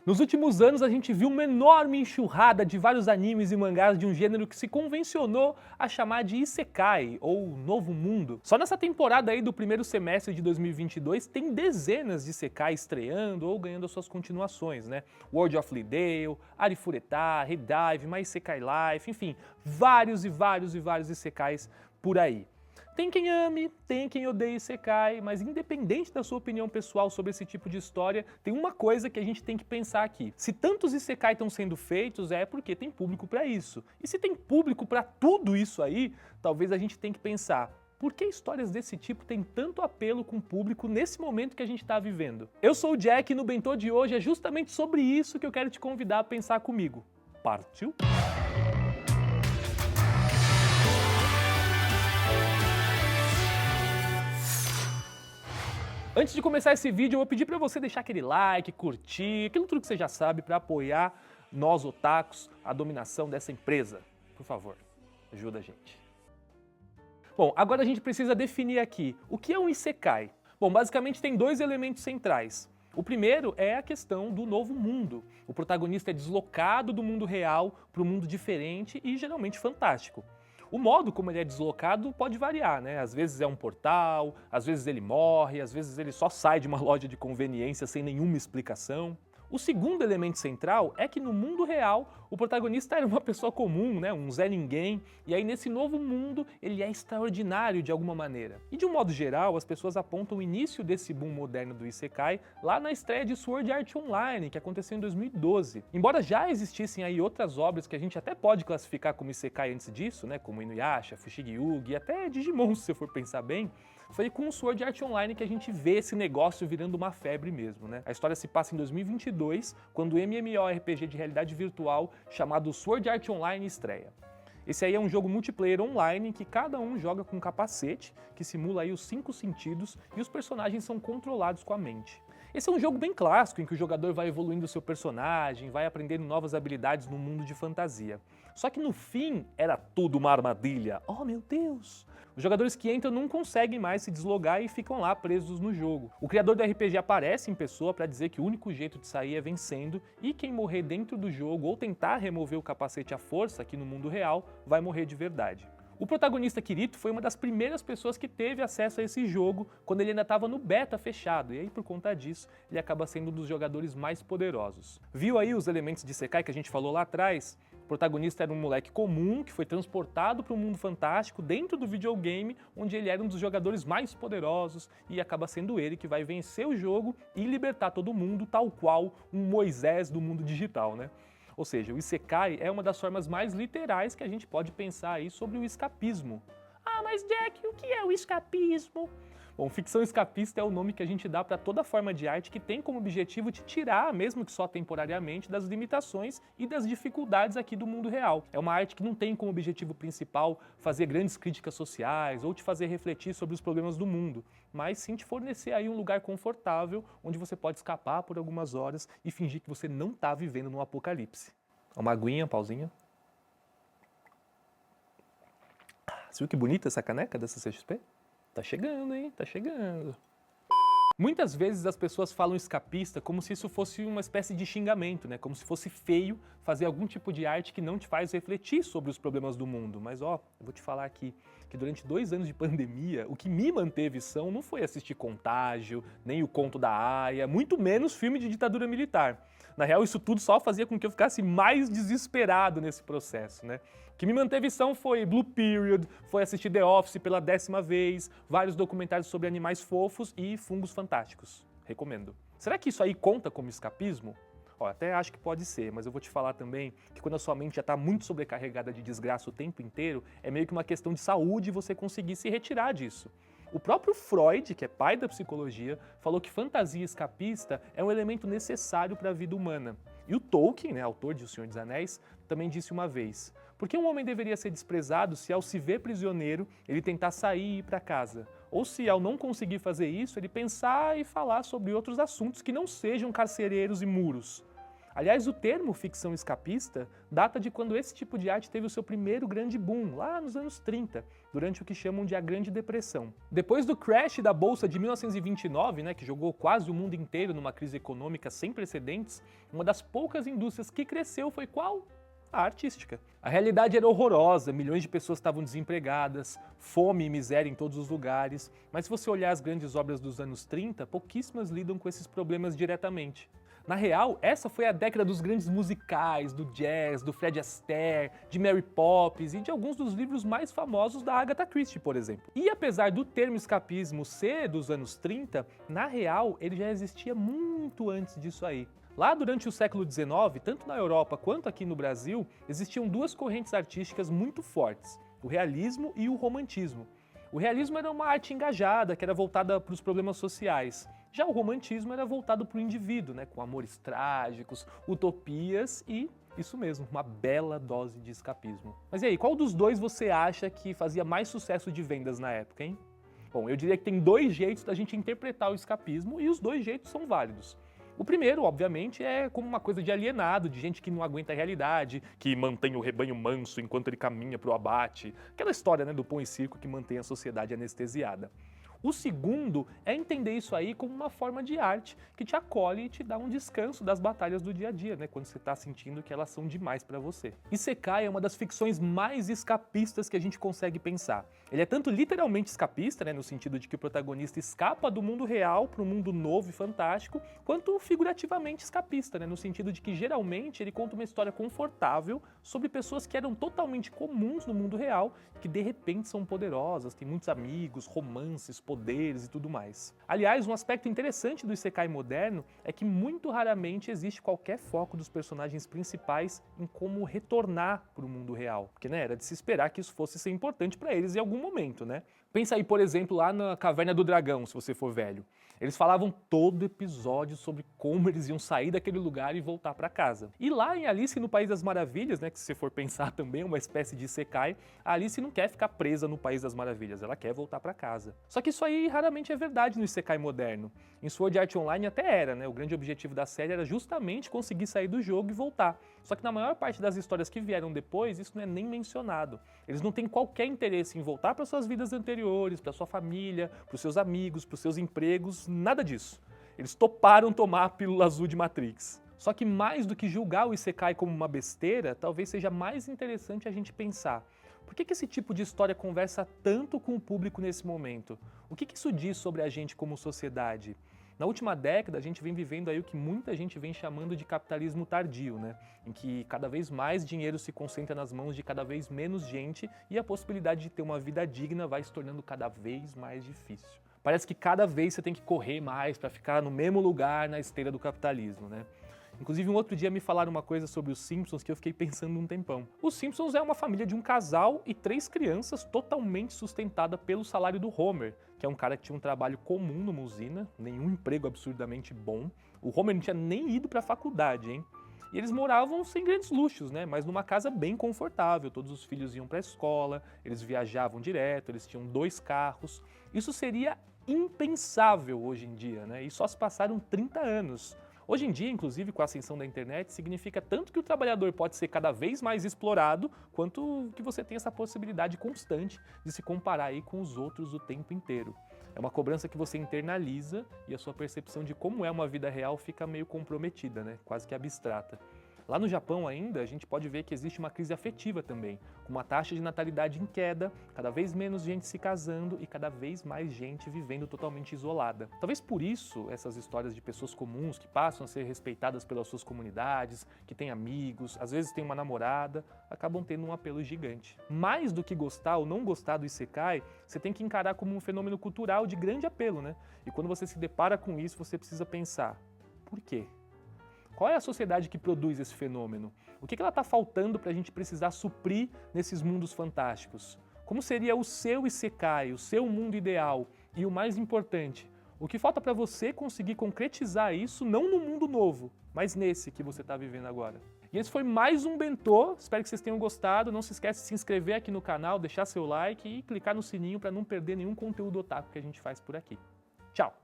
Nos últimos anos a gente viu uma enorme enxurrada de vários animes e mangás de um gênero que se convencionou a chamar de Isekai, ou Novo Mundo. Só nessa temporada aí do primeiro semestre de 2022 tem dezenas de Isekai estreando ou ganhando as suas continuações, né? World of Lidale, Arifureta, Redive, My Isekai Life, enfim, vários e vários e vários Isekais por aí. Tem quem ame, tem quem odeie Isekai, mas independente da sua opinião pessoal sobre esse tipo de história, tem uma coisa que a gente tem que pensar aqui. Se tantos Isekai estão sendo feitos, é porque tem público para isso. E se tem público para tudo isso aí, talvez a gente tenha que pensar: por que histórias desse tipo têm tanto apelo com o público nesse momento que a gente está vivendo? Eu sou o Jack e no Bentô de hoje é justamente sobre isso que eu quero te convidar a pensar comigo. Partiu? Antes de começar esse vídeo, eu vou pedir para você deixar aquele like, curtir, aquilo tudo que você já sabe para apoiar nós otakus, a dominação dessa empresa. Por favor, ajuda a gente. Bom, agora a gente precisa definir aqui o que é um Isekai. Bom, basicamente tem dois elementos centrais. O primeiro é a questão do novo mundo. O protagonista é deslocado do mundo real para um mundo diferente e geralmente fantástico. O modo como ele é deslocado pode variar, né? Às vezes é um portal, às vezes ele morre, às vezes ele só sai de uma loja de conveniência sem nenhuma explicação. O segundo elemento central é que no mundo real o protagonista era uma pessoa comum, né, um Zé Ninguém, e aí nesse novo mundo ele é extraordinário de alguma maneira. E de um modo geral, as pessoas apontam o início desse boom moderno do Isekai lá na estreia de Sword Art Online, que aconteceu em 2012. Embora já existissem aí outras obras que a gente até pode classificar como Isekai antes disso, né, como Inuyasha, Fushigi Yugi e até Digimon, se você for pensar bem, foi com o Sword Art Online que a gente vê esse negócio virando uma febre mesmo, né? A história se passa em 2022, quando o MMORPG de realidade virtual chamado Sword Art Online estreia. Esse aí é um jogo multiplayer online em que cada um joga com um capacete, que simula aí os 5 sentidos, e os personagens são controlados com a mente. Esse é um jogo bem clássico, em que o jogador vai evoluindo o seu personagem, vai aprendendo novas habilidades no mundo de fantasia. Só que no fim, era tudo uma armadilha. Oh meu Deus! Os jogadores que entram não conseguem mais se deslogar e ficam lá presos no jogo. O criador do RPG aparece em pessoa para dizer que o único jeito de sair é vencendo, e quem morrer dentro do jogo ou tentar remover o capacete à força aqui no mundo real, vai morrer de verdade. O protagonista Kirito foi uma das primeiras pessoas que teve acesso a esse jogo quando ele ainda estava no beta fechado, e aí por conta disso ele acaba sendo um dos jogadores mais poderosos. Viu aí os elementos de Isekai que a gente falou lá atrás? O protagonista era um moleque comum que foi transportado para um mundo fantástico dentro do videogame, onde ele era um dos jogadores mais poderosos, e acaba sendo ele que vai vencer o jogo e libertar todo mundo, tal qual um Moisés do mundo digital, né? Ou seja, o Isekai é uma das formas mais literais que a gente pode pensar aí sobre o escapismo. Ah, mas Jack, o que é o escapismo? Bom, ficção escapista é o nome que a gente dá para toda forma de arte que tem como objetivo te tirar, mesmo que só temporariamente, das limitações e das dificuldades aqui do mundo real. É uma arte que não tem como objetivo principal fazer grandes críticas sociais ou te fazer refletir sobre os problemas do mundo, mas sim te fornecer aí um lugar confortável onde você pode escapar por algumas horas e fingir que você não está vivendo num apocalipse. Uma aguinha, pauzinha. Você viu que bonita essa caneca dessa CXP? Tá chegando, hein? Tá chegando. Muitas vezes as pessoas falam escapista como se isso fosse uma espécie de xingamento, né? Como se fosse feio fazer algum tipo de arte que não te faz refletir sobre os problemas do mundo. Mas ó, eu vou te falar aqui que durante 2 anos de pandemia, o que me manteve são não foi assistir Contágio, nem o Conto da Aia, muito menos filme de ditadura militar. Na real, isso tudo só fazia com que eu ficasse mais desesperado nesse processo, né? O que me manteve são foi Blue Period, foi assistir The Office pela 10ª vez, vários documentários sobre animais fofos e fungos fantásticos. Recomendo. Será que isso aí conta como escapismo? Ó, até acho que pode ser, mas eu vou te falar também que quando a sua mente já está muito sobrecarregada de desgraça o tempo inteiro, é meio que uma questão de saúde você conseguir se retirar disso. O próprio Freud, que é pai da psicologia, falou que fantasia escapista é um elemento necessário para a vida humana. E o Tolkien, né, autor de O Senhor dos Anéis, também disse uma vez: por que um homem deveria ser desprezado se ao se ver prisioneiro ele tentar sair e ir para casa? Ou se ao não conseguir fazer isso ele pensar e falar sobre outros assuntos que não sejam carcereiros e muros? Aliás, o termo ficção escapista data de quando esse tipo de arte teve o seu primeiro grande boom, lá nos anos 30, durante o que chamam de a Grande Depressão. Depois do crash da Bolsa de 1929, que jogou quase o mundo inteiro numa crise econômica sem precedentes, uma das poucas indústrias que cresceu foi qual? A artística. A realidade era horrorosa, milhões de pessoas estavam desempregadas, fome e miséria em todos os lugares, mas se você olhar as grandes obras dos anos 30, pouquíssimas lidam com esses problemas diretamente. Na real, essa foi a década dos grandes musicais, do jazz, do Fred Astaire, de Mary Poppins e de alguns dos livros mais famosos da Agatha Christie, por exemplo. E apesar do termo escapismo ser dos anos 30, na real ele já existia muito antes disso aí. Lá durante o século XIX, tanto na Europa quanto aqui no Brasil, existiam duas correntes artísticas muito fortes, o realismo e o romantismo. O realismo era uma arte engajada, que era voltada para os problemas sociais. Já o romantismo era voltado para o indivíduo, com amores trágicos, utopias e, isso mesmo, uma bela dose de escapismo. Mas e aí, qual dos dois você acha que fazia mais sucesso de vendas na época, hein? Bom, eu diria que tem dois jeitos da gente interpretar o escapismo e os dois jeitos são válidos. O primeiro, obviamente, é como uma coisa de alienado, de gente que não aguenta a realidade, que mantém o rebanho manso enquanto ele caminha para o abate. Aquela história do pão e circo que mantém a sociedade anestesiada. O segundo é entender isso aí como uma forma de arte que te acolhe e te dá um descanso das batalhas do dia a dia, quando você está sentindo que elas são demais para você. Isekai é uma das ficções mais escapistas que a gente consegue pensar. Ele é tanto literalmente escapista, no sentido de que o protagonista escapa do mundo real para um mundo novo e fantástico, quanto figurativamente escapista, no sentido de que geralmente ele conta uma história confortável sobre pessoas que eram totalmente comuns no mundo real, que de repente são poderosas, têm muitos amigos, romances, poderes e tudo mais. Aliás, um aspecto interessante do Isekai moderno é que muito raramente existe qualquer foco dos personagens principais em como retornar para o mundo real, porque era de se esperar que isso fosse ser importante para eles em algum momento, Pensa aí, por exemplo, lá na Caverna do Dragão, se você for velho. Eles falavam todo episódio sobre como eles iam sair daquele lugar e voltar para casa. E lá em Alice no País das Maravilhas, que se você for pensar também é uma espécie de Isekai, a Alice não quer ficar presa no País das Maravilhas, ela quer voltar para casa. Só que isso aí raramente é verdade no Isekai moderno. Em Sword Art Online até era, O grande objetivo da série era justamente conseguir sair do jogo e voltar. Só que na maior parte das histórias que vieram depois, isso não é nem mencionado. Eles não têm qualquer interesse em voltar para suas vidas anteriores, para sua família, para os seus amigos, para os seus empregos, nada disso. Eles toparam tomar a pílula azul de Matrix. Só que mais do que julgar o Isekai como uma besteira, talvez seja mais interessante a gente pensar: por que esse tipo de história conversa tanto com o público nesse momento? O que isso diz sobre a gente como sociedade? Na última década, a gente vem vivendo aí o que muita gente vem chamando de capitalismo tardio, em que cada vez mais dinheiro se concentra nas mãos de cada vez menos gente e a possibilidade de ter uma vida digna vai se tornando cada vez mais difícil. Parece que cada vez você tem que correr mais para ficar no mesmo lugar na esteira do capitalismo, Inclusive, um outro dia me falaram uma coisa sobre os Simpsons que eu fiquei pensando um tempão. Os Simpsons é uma família de um casal e 3 crianças totalmente sustentada pelo salário do Homer, que é um cara que tinha um trabalho comum numa usina, nenhum emprego absurdamente bom. O Homer não tinha nem ido para a faculdade, hein? E eles moravam sem grandes luxos, mas numa casa bem confortável. Todos os filhos iam para a escola, eles viajavam direto, eles tinham 2 carros. Isso seria impensável hoje em dia, E só se passaram 30 anos. Hoje em dia, inclusive, com a ascensão da internet, significa tanto que o trabalhador pode ser cada vez mais explorado, quanto que você tem essa possibilidade constante de se comparar aí com os outros o tempo inteiro. É uma cobrança que você internaliza e a sua percepção de como é uma vida real fica meio comprometida, quase que abstrata. Lá no Japão ainda, a gente pode ver que existe uma crise afetiva também, com uma taxa de natalidade em queda, cada vez menos gente se casando e cada vez mais gente vivendo totalmente isolada. Talvez por isso essas histórias de pessoas comuns que passam a ser respeitadas pelas suas comunidades, que têm amigos, às vezes têm uma namorada, acabam tendo um apelo gigante. Mais do que gostar ou não gostar do Isekai, você tem que encarar como um fenômeno cultural de grande apelo, E quando você se depara com isso, você precisa pensar: por quê? Qual é a sociedade que produz esse fenômeno? O que ela está faltando para a gente precisar suprir nesses mundos fantásticos? Como seria o seu Isekai, o seu mundo ideal? E o mais importante, o que falta para você conseguir concretizar isso não no mundo novo, mas nesse que você está vivendo agora? E esse foi mais um Bentô, espero que vocês tenham gostado. Não se esqueça de se inscrever aqui no canal, deixar seu like e clicar no sininho para não perder nenhum conteúdo otaku que a gente faz por aqui. Tchau!